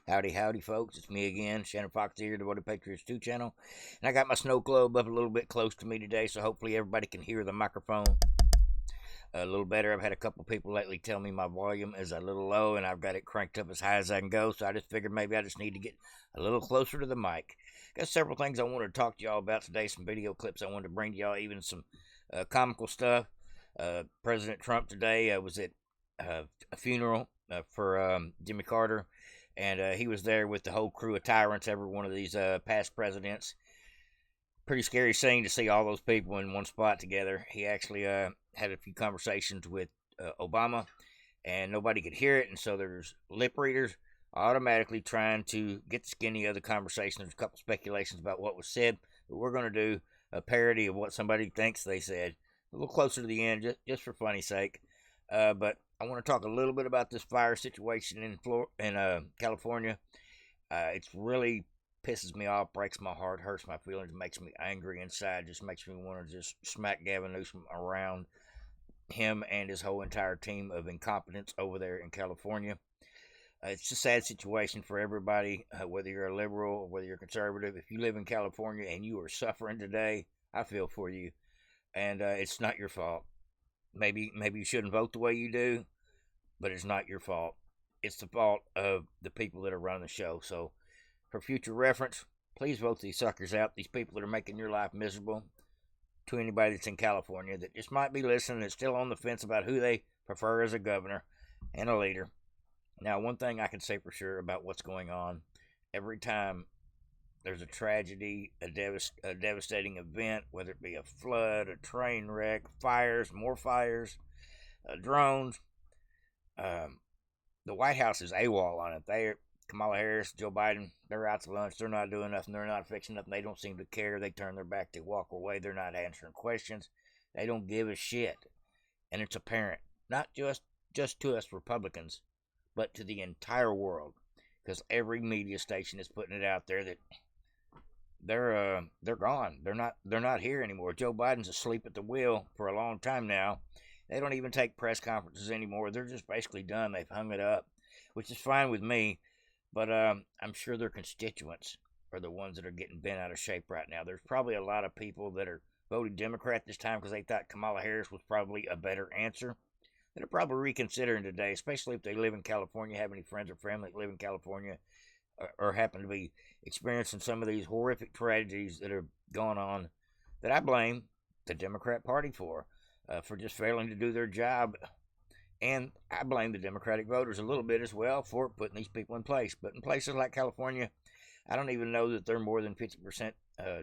Howdy, howdy, folks. It's me again, Shannon Fox here, the Devoted Patriots 2 channel. And I got my snow globe up a little bit close to me today, so hopefully everybody can hear the microphone a little better. I've had a couple people lately tell me my volume is a little low, and I've got it cranked up as high as I can go, so I just figured maybe I just need to get a little closer to the mic. Got several things I wanted to talk to y'all about today, some video clips I wanted to bring to y'all, even some comical stuff. President Trump today was at a funeral for Jimmy Carter, and he was there with the whole crew of tyrants, every one of these past presidents. Pretty scary scene to see all those people in one spot together. He actually had a few conversations with Obama, and nobody could hear it, and so there's lip readers automatically trying to get the skinny of the conversation. There's a couple speculations about what was said, but we're going to do a parody of what somebody thinks they said a little closer to the end, just for funny sake. But I want to talk a little bit about this fire situation in California. It's really pisses me off, breaks my heart, hurts my feelings, makes me angry inside, just makes me want to just smack Gavin Newsom around, him and his whole entire team of incompetence over there in California. It's a sad situation for everybody, whether you're a liberal or whether you're conservative. If you live in California and you are suffering today, I feel for you, and it's not your fault. Maybe you shouldn't vote the way you do, but it's not your fault. It's the fault of the people that are running the show. So, for future reference, please vote these suckers out, these people that are making your life miserable. To anybody that's in California that just might be listening, that's still on the fence about who they prefer as a governor and a leader. Now, one thing I can say for sure about what's going on, every time there's a tragedy, a devastating event, whether it be a flood, a train wreck, fires, more fires, drones, the White House is AWOL on it. Kamala Harris, Joe Biden, they're out to lunch. They're not doing nothing. They're not fixing nothing. They don't seem to care. They turn their back. They walk away. They're not answering questions. They don't give a shit. And it's apparent, not just to us Republicans, but to the entire world, because every media station is putting it out there that they're gone. They're not here anymore. Joe Biden's asleep at the wheel for a long time now. They don't even take press conferences anymore. They're just basically done. They've hung it up, which is fine with me. But I'm sure their constituents are the ones that are getting bent out of shape right now. There's probably a lot of people that are voting Democrat this time because they thought Kamala Harris was probably a better answer. That are probably reconsidering today, especially if they live in California, have any friends or family that live in California, or happen to be experiencing some of these horrific tragedies that are going on, that I blame the Democrat Party for just failing to do their job. And I blame the Democratic voters a little bit as well for putting these people in place. But in places like California, I don't even know that they're more than 50%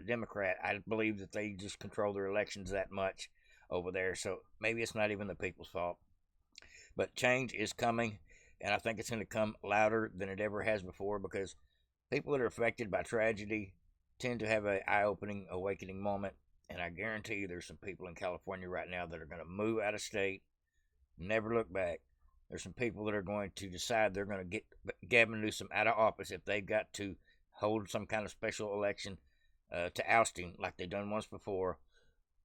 Democrat. I believe that they just control their elections that much over there. So maybe it's not even the people's fault. But change is coming, and I think it's going to come louder than it ever has before, because people that are affected by tragedy tend to have an eye-opening, awakening moment. And I guarantee you there's some people in California right now that are going to move out of state, never look back. There's some people that are going to decide they're going to get Gavin Newsom out of office if they've got to hold some kind of special election to oust him like they've done once before.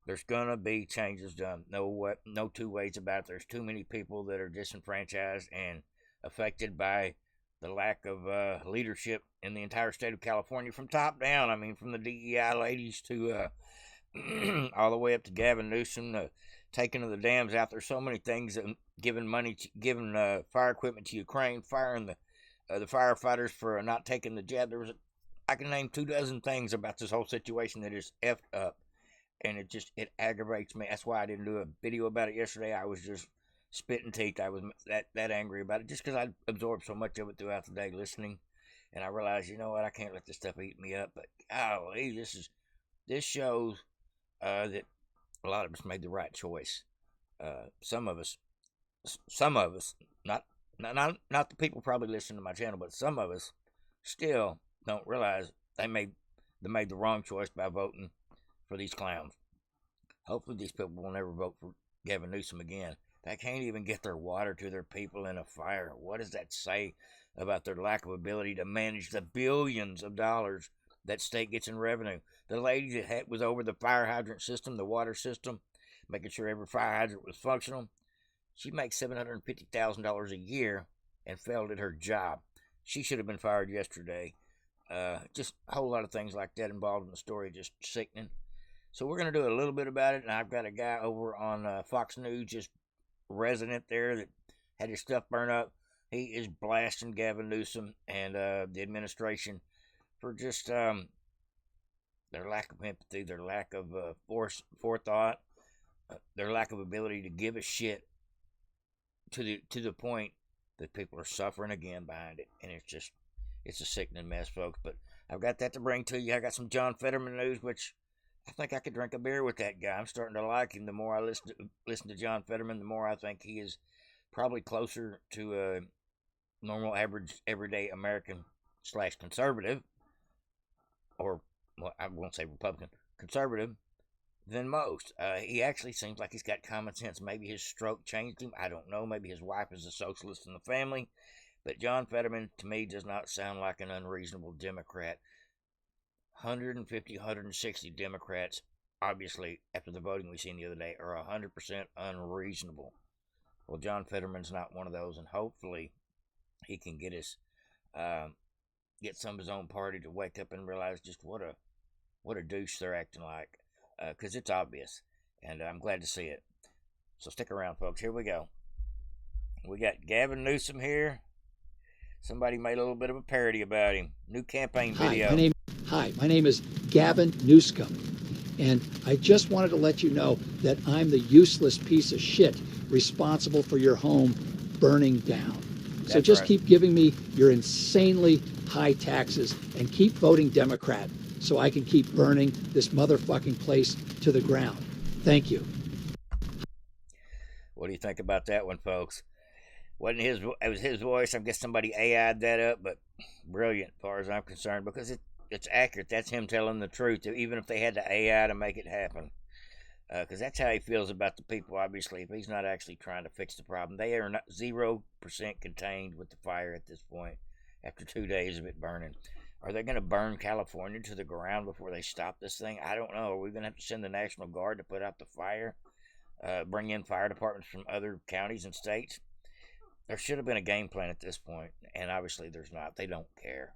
There's going to be changes done. No two ways about it. There's too many people that are disenfranchised and affected by the lack of leadership in the entire state of California from top down. I mean, from the DEI ladies to all the way up to Gavin Newsom, taking of the dams out. There's so many things, giving money, giving fire equipment to Ukraine, firing the firefighters for not taking the jab. I can name 24 things about this whole situation that is effed up, and it aggravates me. That's why I didn't do a video about it yesterday. I was just spitting teeth. I was that angry about it, just because I absorbed so much of it throughout the day listening, and I realized, you know what, I can't let this stuff eat me up. But golly, this shows that a lot of us made the right choice. Some of us, not the people probably listening to my channel, but some of us still don't realize they made the wrong choice by voting for these clowns. Hopefully these people will never vote for Gavin Newsom again. They can't even get their water to their people in a fire. What does that say about their lack of ability to manage the billions of dollars that state gets in revenue? The lady that was over the fire hydrant system, the water system, making sure every fire hydrant was functional, she makes $750,000 a year and failed at her job. She should have been fired yesterday. Just a whole lot of things like that involved in the story, just sickening. So we're going to do a little bit about it, and I've got a guy over on Fox News, just resident there, that had his stuff burned up. He is blasting Gavin Newsom and the administration for just their lack of empathy, their lack of forethought, their lack of ability to give a shit to the point that people are suffering again behind it, and it's a sickening mess, folks. But I've got that to bring to you. I got some John Fetterman news, which I think I could drink a beer with that guy. I'm starting to like him. The more I listen to John Fetterman, the more I think he is probably closer to a normal, average, everyday American / conservative, or, well, I won't say Republican, conservative, than most. He actually seems like he's got common sense. Maybe his stroke changed him. I don't know. Maybe his wife is a socialist in the family. But John Fetterman, to me, does not sound like an unreasonable Democrat. 150, 160 Democrats, obviously, after the voting we seen the other day, are 100% unreasonable. Well, John Fetterman's not one of those, and hopefully he can get some of his own party to wake up and realize just what a douche they're acting like, because it's obvious, and I'm glad to see it. So stick around, folks. Here we go. We got Gavin Newsom here. Somebody made a little bit of a parody about him. New campaign video. Hi, my name is Gavin Newscum, and I just wanted to let you know that I'm the useless piece of shit responsible for your home burning down. So just right. Keep giving me your insanely high taxes and keep voting Democrat so I can keep burning this motherfucking place to the ground. Thank you. What do you think about that one, folks? It was his voice. I guess somebody AI'd that up, but brilliant as far as I'm concerned, because it's accurate. That's him telling the truth, even if they had to AI to make it happen. Because that's how he feels about the people, obviously. If he's not actually trying to fix the problem, they are not 0% contained with the fire at this point after 2 days of it burning. Are they going to burn California to the ground before they stop this thing? I don't know. Are we going to have to send the National Guard to put out the fire? Bring in fire departments from other counties and states? There should have been a game plan at this point, and obviously there's not. They don't care.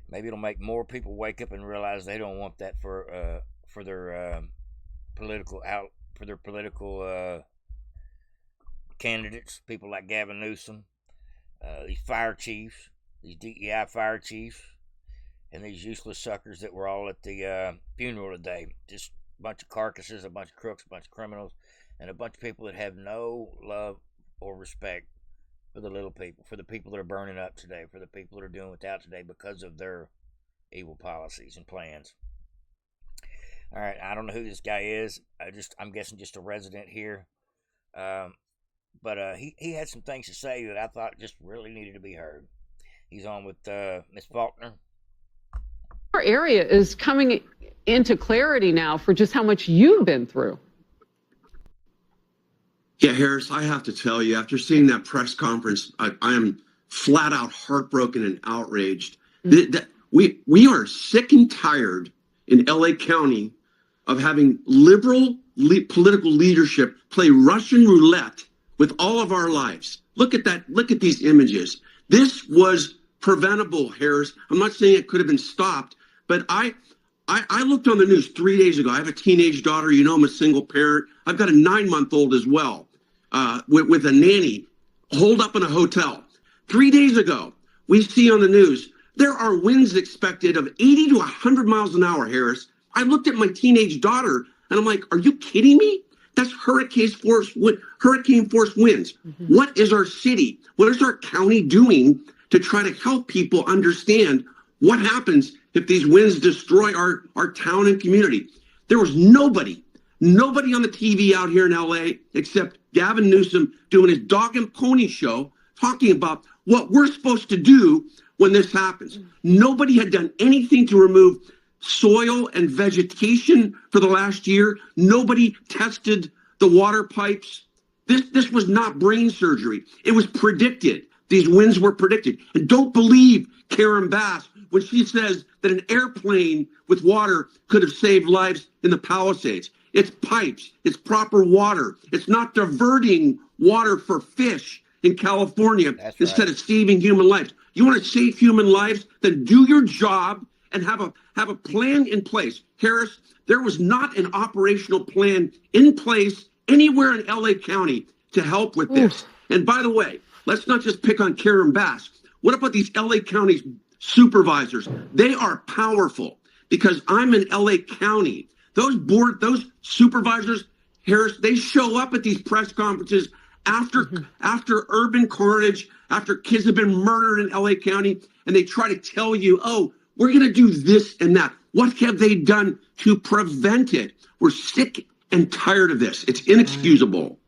Maybe it'll make more people wake up and realize they don't want that for their political candidates. People like Gavin Newsom, these fire chiefs, these DEI fire chiefs, and these useless suckers that were all at the funeral today. Just a bunch of carcasses, a bunch of crooks, a bunch of criminals, and a bunch of people that have no love or respect for the little people, for the people that are burning up today, for the people that are doing without today because of their evil policies and plans. All right, I don't know who this guy is. I'm guessing just a resident here. But he had some things to say that I thought just really needed to be heard. He's on with Ms. Faulkner. Our area is coming into clarity now for just how much you've been through. Yeah, Harris, I have to tell you, after seeing that press conference, I am flat out heartbroken and outraged. We are sick and tired in LA County of having liberal political leadership play Russian roulette with all of our lives. Look at that. Look at these images. This was preventable, Harris. I'm not saying it could have been stopped, but I looked on the news 3 days ago. I have a teenage daughter. You know, I'm a single parent. I've got a 9-month-old as well. With a nanny holed up in a hotel. 3 days ago, we see on the news, there are winds expected of 80 to 100 miles an hour, Harris. I looked at my teenage daughter and I'm like, are you kidding me? That's hurricane force winds. Mm-hmm. What is our city? What is our county doing to try to help people understand what happens if these winds destroy our town and community? There was nobody on the TV out here in LA except Gavin Newsom doing his dog and pony show, talking about what we're supposed to do when this happens. Nobody had done anything to remove soil and vegetation for the last year. Nobody tested the water pipes. This was not brain surgery. It was predicted. These winds were predicted. And don't believe Karen Bass when she says that an airplane with water could have saved lives in the Palisades. It's pipes. It's proper water. It's not diverting water for fish in California That's instead right. of saving human lives. You want to save human lives? Then do your job and have a plan in place. Harris, there was not an operational plan in place anywhere in LA County to help with this. And by the way, let's not just pick on Karen Bass. What about these LA County supervisors? They are powerful because I'm in LA County. Those supervisors, Harris, they show up at these press conferences after urban carnage, after kids have been murdered in LA County, and they try to tell you, oh, we're going to do this and that. What have they done to prevent it? We're sick and tired of this. It's inexcusable.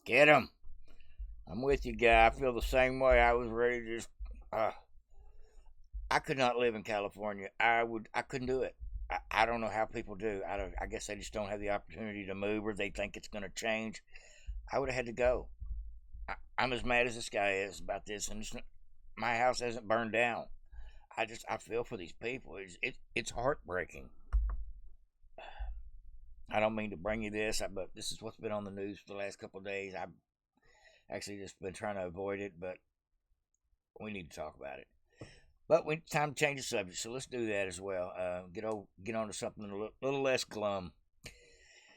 Get him. I'm with you, guy. I feel the same way. I was ready to just. I could not live in California. I couldn't do it. I don't know how people do. I guess they just don't have the opportunity to move, or they think it's going to change. I would have had to go. I'm as mad as this guy is about this, and my house hasn't burned down. I feel for these people. It's heartbreaking. I don't mean to bring you this, but this is what's been on the news for the last couple of days. I've actually just been trying to avoid it, but we need to talk about it. But it's time to change the subject, so let's do that as well. Get on to something a little less glum. It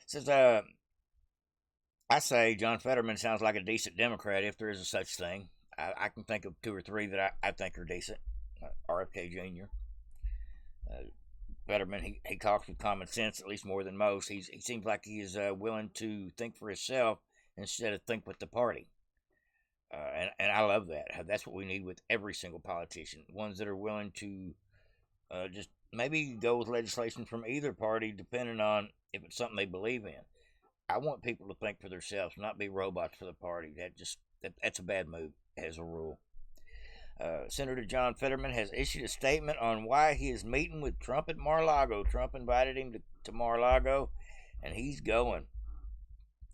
says, I say John Fetterman sounds like a decent Democrat, if there is a such thing. I can think of two or three that I think are decent. RFK Jr. Fetterman, he talks with common sense, at least more than most. He seems like he is willing to think for himself instead of think with the party. And I love that. That's what we need with every single politician. Ones that are willing to just maybe go with legislation from either party, depending on if it's something they believe in. I want people to think for themselves, not be robots for the party. That's a bad move, as a rule. Senator John Fetterman has issued a statement on why he is meeting with Trump at Mar-a-Lago. Trump invited him to Mar-a-Lago, and he's going.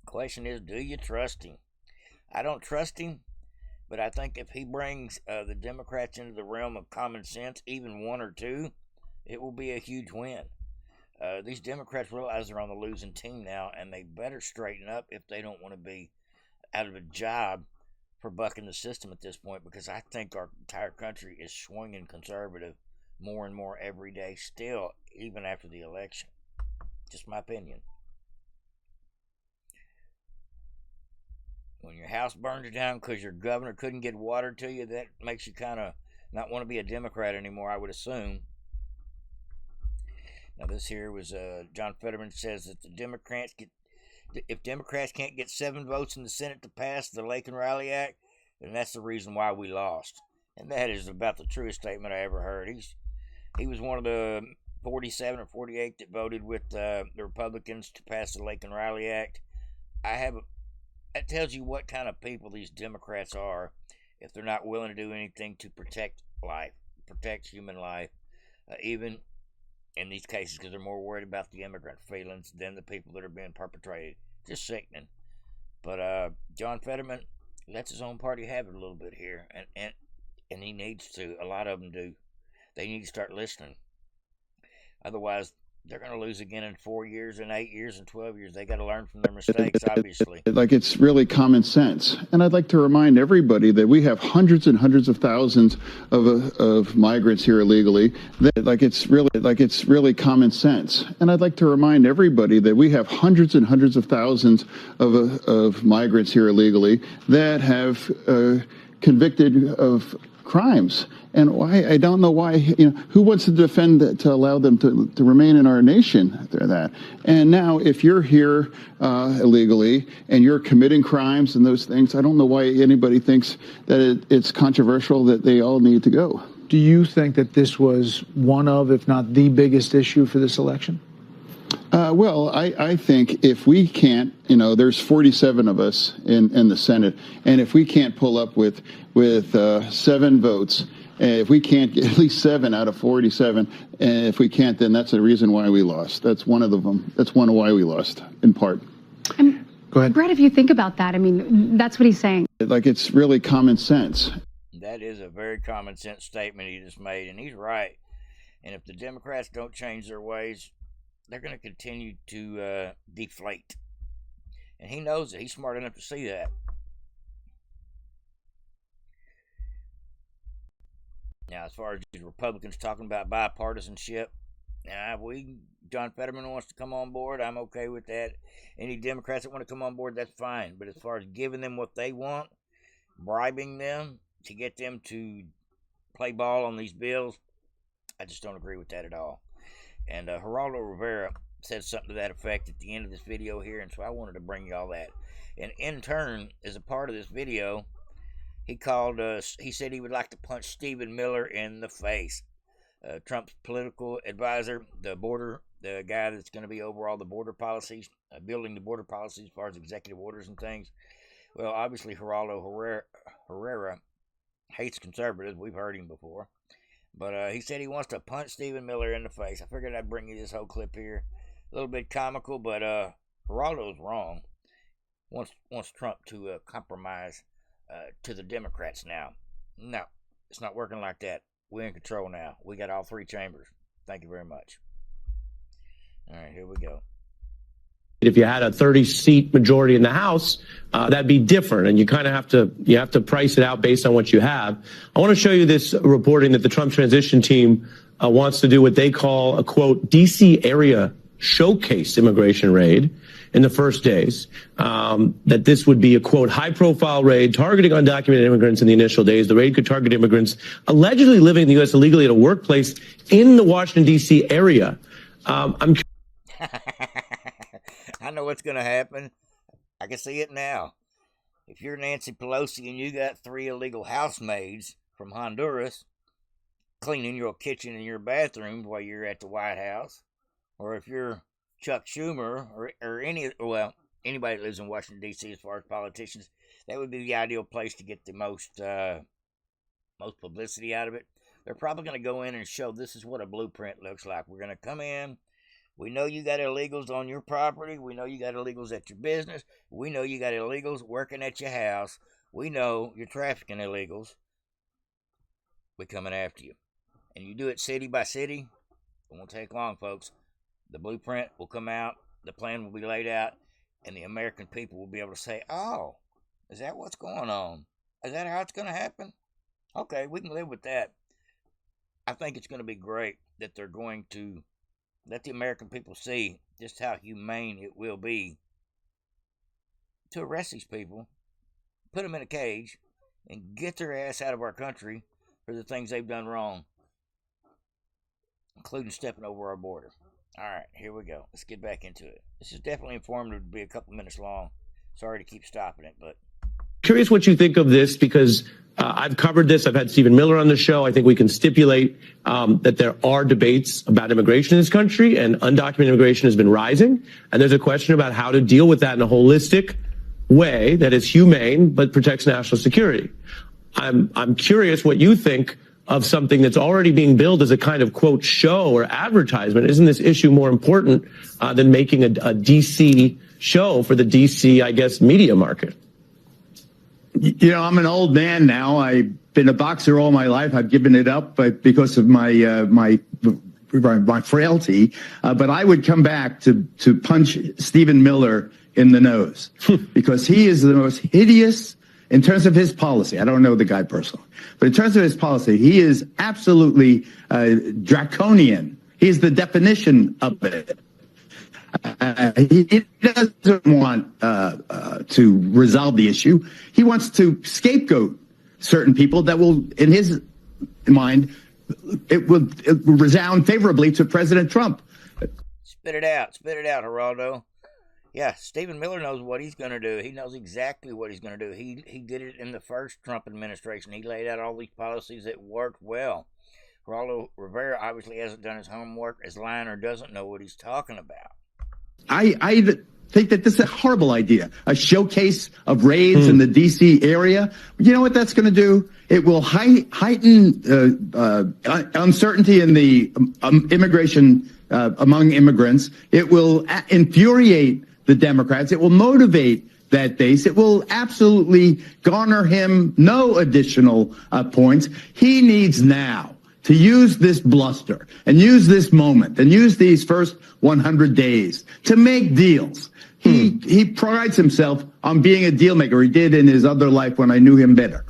Question is, do you trust him? I don't trust him, but I think if he brings the Democrats into the realm of common sense, even one or two, it will be a huge win. These Democrats realize they're on the losing team now, and they better straighten up if they don't want to be out of a job for bucking the system at this point, because I think our entire country is swinging conservative more and more every day still, even after the election. Just my opinion. When your house burns down because your governor couldn't get water to you, that makes you kind of not want to be a Democrat anymore, I would assume. Now, this here was John Fetterman says that if Democrats can't get 7 votes in the Senate to pass the Lake and Riley Act, then that's the reason why we lost. And that is about the truest statement I ever heard. He was one of the 47 or 48 that voted with the Republicans to pass the Lake and Riley Act. That tells you what kind of people these Democrats are if they're not willing to do anything to protect life, protect human life, even in these cases, because they're more worried about the immigrant feelings than the people that are being perpetrated. Just sickening. But John Fetterman lets his own party have it a little bit here, and he needs to. A lot of them do. They need to start listening. Otherwise, they're going to lose again in 4 years, and 8 years, and 12 years. They got to learn from their mistakes, obviously. Like, it's really common sense. And I'd like to remind everybody that we have hundreds and hundreds of thousands of migrants here illegally. It's really common sense. And I'd like to remind everybody that we have hundreds and hundreds of thousands of migrants here illegally that have convicted of crimes. And why, I don't know why, who wants to defend to allow them to remain in our nation? They're that. And now, if you're here illegally and you're committing crimes and those things, I don't know why anybody thinks that it's controversial that they all need to go. Do you think that this was one of, if not the biggest issue for this election? Well, I think if we can't, there's 47 of us in the Senate, and if we can't pull up with 7 votes, if we can't get at least 7 out of 47, and if we can't, then that's the reason why we lost. That's one of them. That's one of why we lost, in part. Go ahead. Brett, if you think about that, I mean, that's what he's saying. Like, it's really common sense. That is a very common sense statement he just made, and he's right. And if the Democrats don't change their ways, they're going to continue to deflate. And he knows it. He's smart enough to see that. Now, as far as the Republicans talking about bipartisanship, John Fetterman wants to come on board, I'm okay with that. Any Democrats that want to come on board, that's fine. But as far as giving them what they want, bribing them to get them to play ball on these bills, I just don't agree with that at all. And Geraldo Rivera said something to that effect at the end of this video here, and so I wanted to bring you all that. And in turn, as a part of this video, he said he would like to punch Stephen Miller in the face. Trump's political advisor, the guy that's going to be over all the border policies, building the border policies as far as executive orders and things. Well, obviously, Geraldo Herrera hates conservatives. We've heard him before. But he said he wants to punch Stephen Miller in the face. I figured I'd bring you this whole clip here. A little bit comical, but Geraldo's wrong. Wants Trump to compromise to the Democrats now. No, it's not working like that. We're in control now. We got all three chambers. Thank you very much. All right, here we go. If you had a 30-seat majority in the House, that'd be different, and you kind of have to price it out based on what you have. I want to show you this reporting that the Trump transition team wants to do what they call a, quote, D.C. area showcase immigration raid in the first days. That this would be a, quote, high-profile raid targeting undocumented immigrants in the initial days. The raid could target immigrants allegedly living in the U.S. illegally at a workplace in the Washington, D.C. area. I'm I know what's going to happen. I can see it now. If you're Nancy Pelosi and you got 3 illegal housemaids from Honduras cleaning your kitchen and your bathroom while you're at the White House, or if you're Chuck Schumer or anybody that lives in Washington, D.C. as far as politicians, that would be the ideal place to get the most publicity out of it. They're probably going to go in and show this is what a blueprint looks like. We're going to come in. We know you got illegals on your property. We know you got illegals at your business. We know you got illegals working at your house. We know you're trafficking illegals. We're coming after you. And you do it city by city. It won't take long, folks. The blueprint will come out. The plan will be laid out. And the American people will be able to say, oh, is that what's going on? Is that how it's going to happen? Okay, we can live with that. I think it's going to be great that they're going to let the American people see just how humane it will be to arrest these people, put them in a cage, and get their ass out of our country for the things they've done wrong, including stepping over our border. All right, here we go. Let's get back into it. This is definitely informative to be a couple minutes long. Sorry to keep stopping it, but curious what you think of this, because I've covered this. I've had Stephen Miller on the show. I think we can stipulate that there are debates about immigration in this country, and undocumented immigration has been rising. And there's a question about how to deal with that in a holistic way that is humane but protects national security. I'm curious what you think of something that's already being billed as a kind of, quote, show or advertisement. Isn't this issue more important than making a D.C. show for the D.C., I guess, media market? You know, I'm an old man now. I've been a boxer all my life. I've given it up because of my frailty. But I would come back to punch Stephen Miller in the nose because he is the most hideous in terms of his policy. I don't know the guy personally, but in terms of his policy, he is absolutely draconian. He's the definition of it. He doesn't want to resolve the issue. He wants to scapegoat certain people that will, in his mind, it will resound favorably to President Trump. Spit it out, Geraldo. Yeah, Stephen Miller knows what he's going to do. He knows exactly what he's going to do. He did it in the first Trump administration. He laid out all these policies that worked well. Geraldo Rivera obviously hasn't done his homework, is lying, or doesn't know what he's talking about. I think that this is a horrible idea. A showcase of raids in the D.C. area. You know what that's going to do? It will heighten uncertainty in the immigration among immigrants. It will infuriate the Democrats. It will motivate that base. It will absolutely garner him no additional points. He needs now to use this bluster and use this moment and use these first 100 days to make deals. He prides himself on being a deal maker. He did in his other life when I knew him better.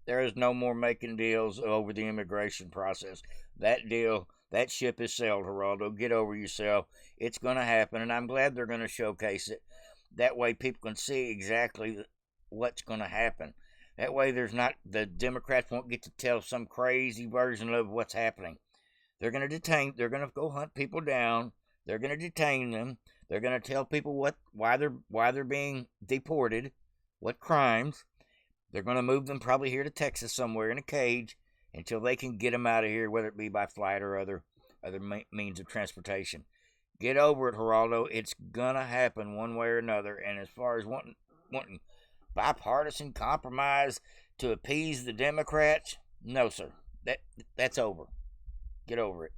There is no more making deals over the immigration process. That deal, that ship is sailed, Geraldo. Get over yourself. It's going to happen, and I'm glad they're going to showcase it. That way people can see exactly what's going to happen. That way the Democrats won't get to tell some crazy version of what's happening. They're going to go hunt people down. They're going to detain them. They're going to tell people why they're being deported, what crimes. They're going to move them probably here to Texas somewhere in a cage until they can get them out of here, whether it be by flight or other means of transportation. Get over it, Geraldo. It's going to happen one way or another. And as far as wanting bipartisan compromise to appease the Democrats, no, sir. That's over. Get over it.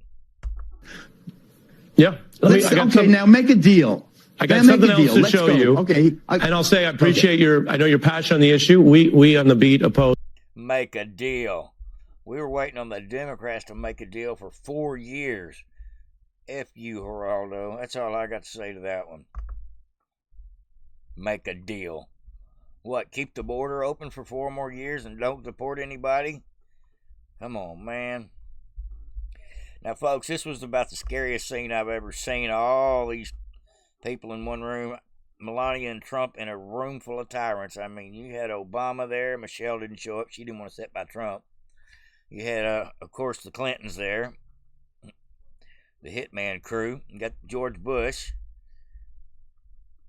Yeah. Now make a deal. I got something else to show you. Okay. And I'll say I appreciate I know your passion on the issue. We on the beat oppose. Make a deal. We were waiting on the Democrats to make a deal for 4 years. F you, Geraldo. That's all I got to say to that one. Make a deal. What, keep the border open for 4 more years and don't deport anybody? Come on, man. Now, folks, this was about the scariest scene I've ever seen. All these people in one room. Melania and Trump in a room full of tyrants. I mean, you had Obama there. Michelle didn't show up. She didn't want to sit by Trump. You had, of course, the Clintons there. The hitman crew. You got George Bush.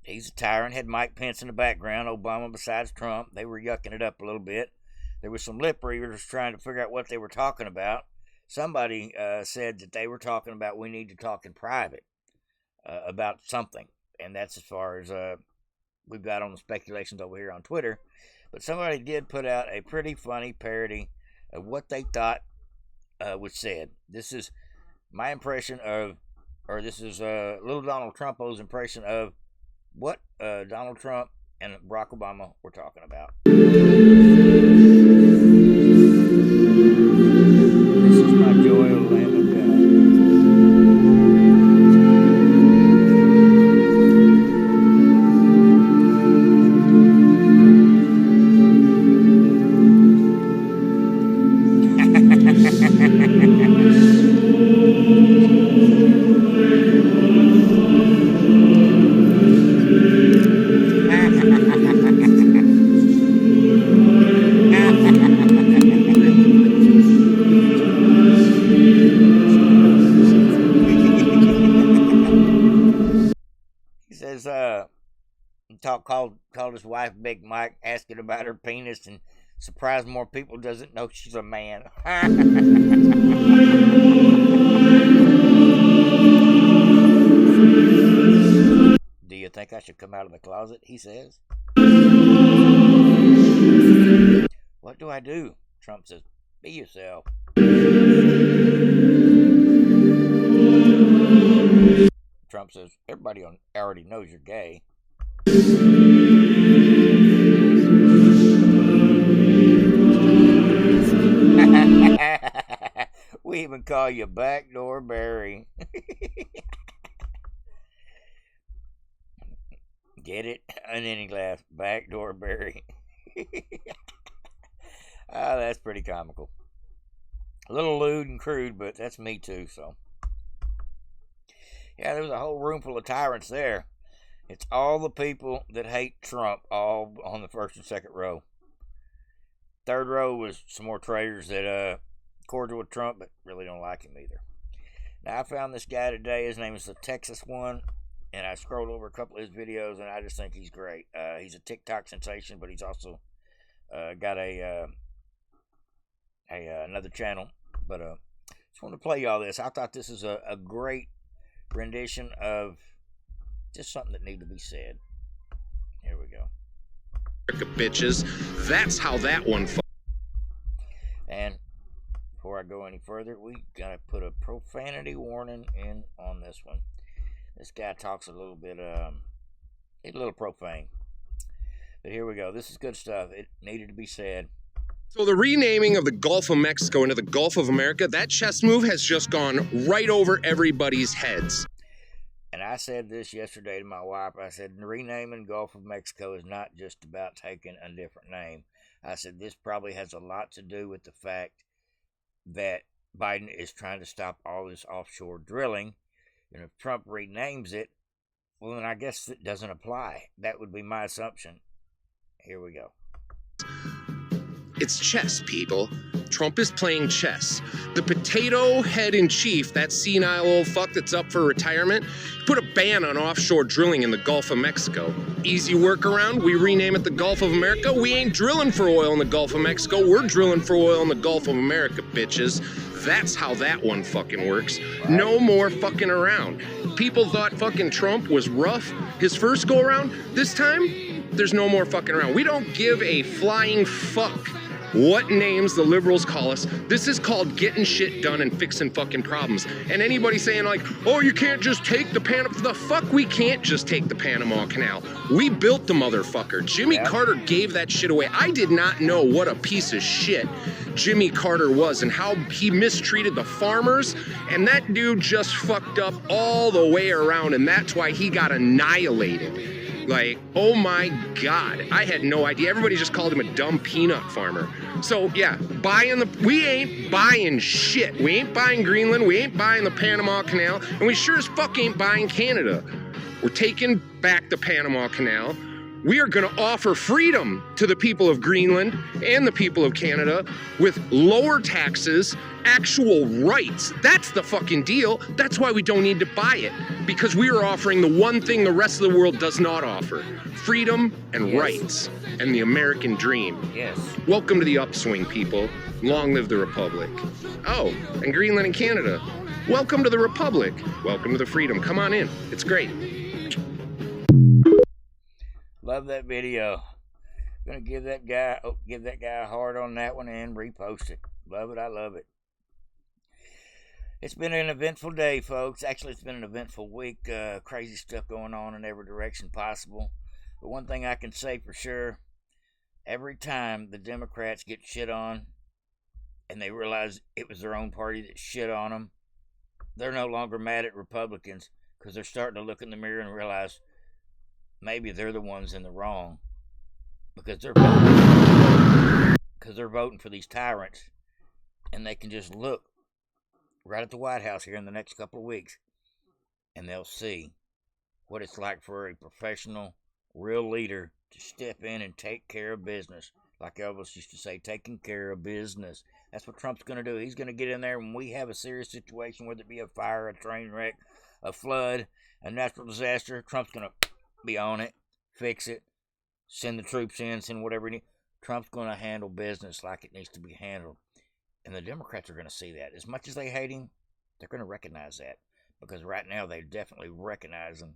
He's a tyrant. Had Mike Pence in the background. Obama besides Trump. They were yucking it up a little bit. There was some lip readers trying to figure out what they were talking about. Somebody said that they were talking about we need to talk in private about something. And that's as far as we've got on the speculations over here on Twitter. But somebody did put out a pretty funny parody of what they thought was said. This is my impression of, or this is little Donald Trumpo's impression of what Donald Trump and Barack Obama were talking about. This is my joy, O Lamb of called his wife Big Mike, asking about her penis, and surprised more people doesn't know she's a man. Do you think I should come out of the closet? He says. What do I do? Trump says, be yourself. Trump says, everybody already knows you're gay. We even call you Backdoor Barry. Get it? And then he laughs. Backdoor Barry. That's pretty comical. A little lewd and crude, but that's me too, so. Yeah, there was a whole room full of tyrants there. It's all the people that hate Trump, all on the first and second row. Third row was some more traitors that cordial with Trump, but really don't like him either. Now, I found this guy today. His name is the Texas One, and I scrolled over a couple of his videos, and I just think he's great. He's a TikTok sensation, but he's also got another channel. But just want to play y'all this. I thought this is a great rendition of just something that needed to be said. Here we go. Bitches, that's how that one. And before I go any further, we gotta put a profanity warning in on this one. This guy talks a little bit, he's a little profane. But here we go. This is good stuff. It needed to be said. So the renaming of the Gulf of Mexico into the Gulf of America, that chess move has just gone right over everybody's heads. And I said this yesterday to my wife. I said, renaming Gulf of Mexico is not just about taking a different name. I said this probably has a lot to do with the fact that Biden is trying to stop all this offshore drilling. And if Trump renames it, well, then I guess it doesn't apply. That would be my assumption. Here we go. It's chess, people. Trump is playing chess. The potato head in chief, that senile old fuck that's up for retirement, put a ban on offshore drilling in the Gulf of Mexico. Easy workaround, we rename it the Gulf of America. We ain't drilling for oil in the Gulf of Mexico, we're drilling for oil in the Gulf of America, bitches. That's how that one fucking works. No more fucking around. People thought fucking Trump was rough his first go around. This time, there's no more fucking around. We don't give a flying fuck what names the liberals call us. This is called getting shit done and fixing fucking problems. And anybody saying like, oh, you can't just take the fuck we can't just take the Panama Canal. We built the motherfucker. Jimmy Carter gave that shit away. I did not know what a piece of shit Jimmy Carter was and how he mistreated the farmers. And that dude just fucked up all the way around, and that's why he got annihilated. Like, oh my God, I had no idea. Everybody just called him a dumb peanut farmer. So yeah, we ain't buying shit. We ain't buying Greenland, we ain't buying the Panama Canal, and we sure as fuck ain't buying Canada. We're taking back the Panama Canal. We are gonna offer freedom to the people of Greenland and the people of Canada with lower taxes, actual rights. That's the fucking deal. That's why we don't need to buy it, because we are offering the one thing the rest of the world does not offer: freedom and rights and the American dream. Yes. Welcome to the upswing, people. Long live the Republic. Oh, and Greenland and Canada. Welcome to the Republic. Welcome to the freedom. Come on in. It's great. Love that video. Gonna give that guy a heart on that one and repost it. Love it. I love it. It's been an eventful day, folks. Actually, it's been an eventful week. Crazy stuff going on in every direction possible. But one thing I can say for sure, every time the Democrats get shit on and they realize it was their own party that shit on them, they're no longer mad at Republicans, because they're starting to look in the mirror and realize maybe they're the ones in the wrong, because they're voting for these tyrants, and they can just look right at the White House here in the next couple of weeks, and they'll see what it's like for a professional, real leader to step in and take care of business. Like Elvis used to say, taking care of business. That's what Trump's going to do. He's going to get in there when we have a serious situation, whether it be a fire, a train wreck, a flood, a natural disaster. Trump's going to be on it, fix it, send the troops in, send whatever you need. Trump's going to handle business like it needs to be handled. And the Democrats are going to see that. As much as they hate him, they're going to recognize that. Because right now they're definitely recognizing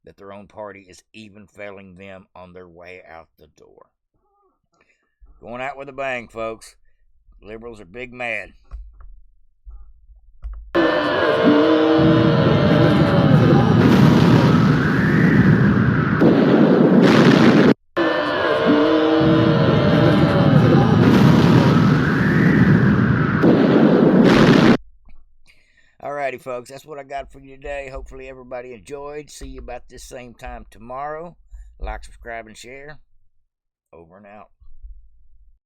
that their own party is even failing them on their way out the door. Going out with a bang, folks. Liberals are big mad. Alrighty, folks, that's what I got for you today. Hopefully everybody enjoyed. See you about this same time tomorrow. Like, subscribe, and share. Over and out.